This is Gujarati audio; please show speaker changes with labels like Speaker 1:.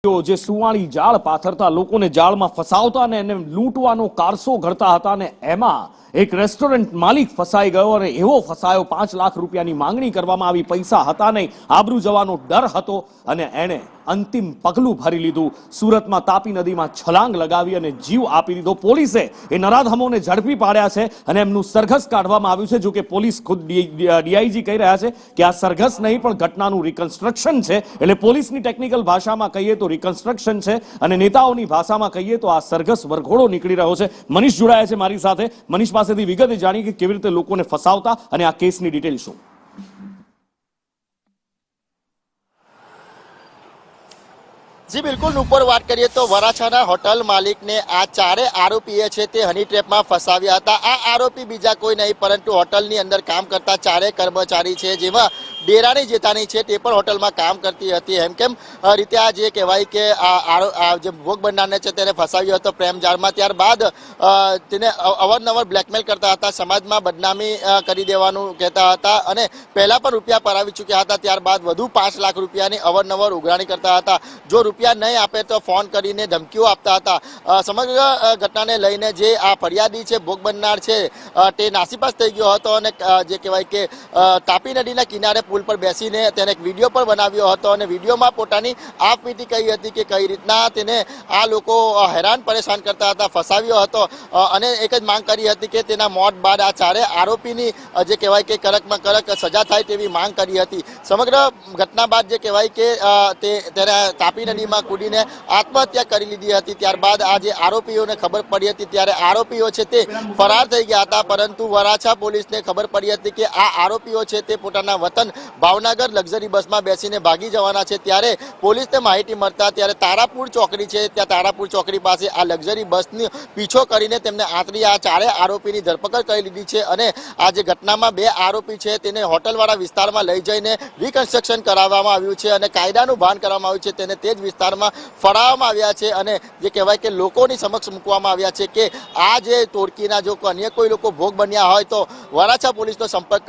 Speaker 1: જે સુવાળી જાળ પાથરતા લોકોને જાળમાં ફસાવતા અને એને લૂંટવાનો કારસો ઘડતા હતા અને એમાં એક રેસ્ટોરન્ટ માલિક ફસાઈ ગયો અને એવો ફસાયો 5 લાખ રૂપિયાની માંગણી કરવામાં આવી, પૈસા હતા નહીં, આબરૂ જવાનો ડર હતો અને એણે અંતિમ પગલું ભરી લીધું। સુરતમાં તાપી નદીમાં છલાંગ લગાવી અને જીવ આપી દીધો। પોલીસે એ નરાધમોને ઝડપી પાડ્યા છે અને એમનું સરઘસ કાઢવામાં આવ્યું છે। જો કે પોલીસ ખુદ ડીઆઈજી કહી રહ્યા છે કે આ સરઘસ નહીં પણ ઘટનાનું રિકન્સ્ટ્રક્શન છે, એટલે પોલીસની ટેકનિકલ ભાષામાં કહીએ તો રિકન્સ્ટ્રક્શન છે અને નેતાઓની ભાષામાં કહીએ તો આ સરઘસ વરઘોડો નીકળી રહ્યો છે। મનીષ જોડાયા છે મારી સાથે। મનીષ પાસેથી વિગતે જાણી કે કેવી રીતે લોકોને ફસાવતા અને આ કેસની ડિટેલ શું?
Speaker 2: जी बिल्कुल, ऊपर बात करिए तो वराछाना होटल मालिक ने आ चारे आरोपी है ते हनी ट्रेप में फसाव्या हता। आ आरोपी बीजा कोई नहीं परंतु होटल नी अंदर काम करता चारे कर्मचारी है, जेमा डेरानी जेठानी है ते पण होटल में काम करती हती। एम केम रीते आ जे कहेवाय के जे भोग बननारने छे तेने फसाव्यो हतो प्रेम जाळमां। त्यारबाद तेने अवारनवार ब्लेकमेल करता हता, समाजमां बदनामी करी देवानुं कहेता हता अने पहेला पण रूपिया परावी चूक्या हता। त्यारबाद वधु 5 लाख रूपियानी अवारनवार उघराणी करता हता। जो રૂપિયા નહીં આપે તો ફોન કરીને ધમકીઓ આપતા હતા। સમગ્ર ઘટનાને લઈને જે આ ફરિયાદી છે ભોગ બનનાર છે તે નાસીપાસ થઈ ગયો હતો અને જે કહેવાય કે તાપી નદીના કિનારે પુલ પર બેસીને તેને એક વિડીયો પણ બનાવ્યો હતો અને વિડીયોમાં પોતાની આપવીતી કહી હતી કે કઈ રીતના તેને આ લોકો હેરાન પરેશાન કરતા હતા, ફસાવ્યો હતો અને એક જ માંગ કરી હતી કે તેના મોત બાદ આ ચારે આરોપીની જે કહેવાય કે કડકમાં કડક સજા થાય તેવી માંગ કરી હતી। સમગ્ર ઘટના બાદ જે કહેવાય કે તેને તાપી નદીમાં કૂદીને આત્મહત્યા કરી લીધી હતી। ત્યારબાદ આ જે આરોપીઓને ખબર પડી હતી ત્યારે આરોપીઓ છે તે ફરાર થઈ ગયા હતા, પરંતુ વરાછા પોલીસને ખબર પડી હતી કે આ આરોપીઓ છે તે પોતાના વતન ભાવનગર લક્ઝરી બસમાં બેસીને ભાગી જવાના છે। ત્યારે પોલીસને માહિતી મળતા ત્યારે તારાપુર ચોકડી છે, ત્યાં તારાપુર ચોકડી પાસે આ લક્ઝરી બસનો પીછો કરીને તેમને આંતરી આ ચારે આરોપીની ધરપકડ કરી લીધી છે અને આ જે ઘટનામાં 2 આરોપી છે તેને હોટલવાળા વિસ્તારમાં લઈ જઈને રિકન્સ્ટ્રક્શન કરાવવામાં આવ્યું છે અને કાયદાનું ભાન કરવામાં આવ્યું છે। તેને તે જ વિસ્તારમાં ફરાવવામાં આવ્યા છે અને જે કહેવાય કે લોકોની સમક્ષ મૂકવામાં આવ્યા છે કે આ જે ટોળકીના જો અન્ય કોઈ લોકો ભોગ બન્યા હોય તો વરાછા પોલીસનો સંપર્ક